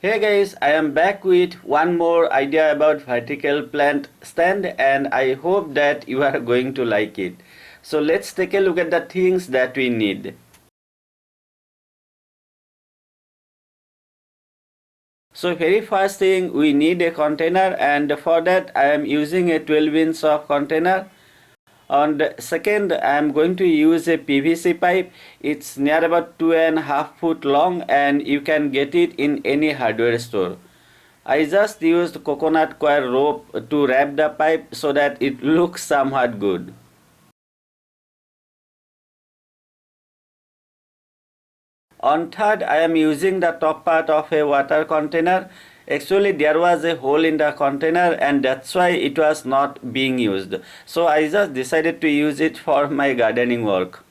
Hey guys, I am back with one more idea about vertical plant stand and I hope that you are going to like it. So let's take a look at the things that we need. So very first thing, we need a container, and for that I am using a 12 inch of container. And second, I am going to use a PVC pipe. It's near about 2.5 feet long and you can get it in any hardware store. I just used coconut coir rope to wrap the pipe so that it looks somewhat good. On third, I am using the top part of a water container. Actually, there was a hole in the container and that's why it was not being used. So I just decided to use it for my gardening work.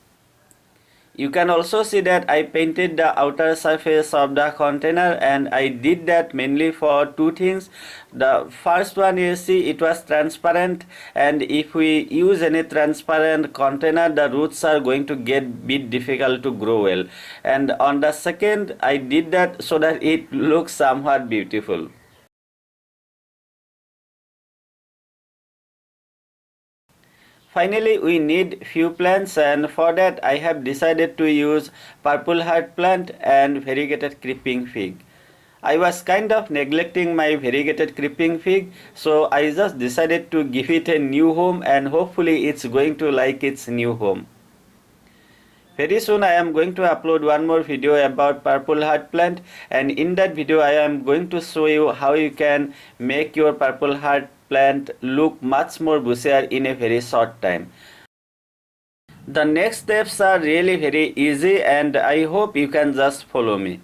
You can also see that I painted the outer surface of the container, and I did that mainly for two things. The first one, you see, it was transparent, and if we use any transparent container, the roots are going to get bit difficult to grow well. And on the second, I did that so that it looks somewhat beautiful. Finally, we need few plants, and for that I have decided to use purple heart plant and variegated creeping fig. I was kind of neglecting my variegated creeping fig, so I just decided to give it a new home and hopefully it's going to like its new home. Very soon I am going to upload one more video about purple heart plant, and in that video I am going to show you how you can make your purple heart plant look much more bushier in a very short time. The next steps are really very easy and I hope you can just follow me.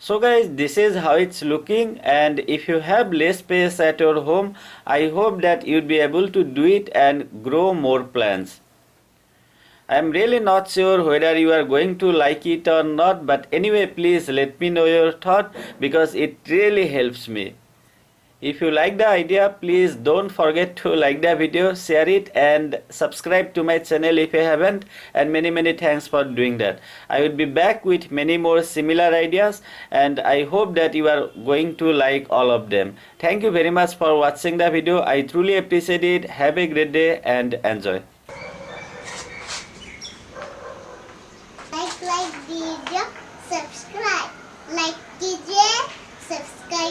So guys, this is how it's looking, and if you have less space at your home, I hope that you'd be able to do it and grow more plants. I am really not sure whether you are going to like it or not, but anyway, please let me know your thought because it really helps me. If you like the idea, please don't forget to like the video, share it and subscribe to my channel if you haven't, and many thanks for doing that. I will be back with many more similar ideas and I hope that you are going to like all of them. Thank you very much for watching the video. I truly appreciate it. Have a great day and enjoy. Like video, subscribe. Like कीजिए, subscribe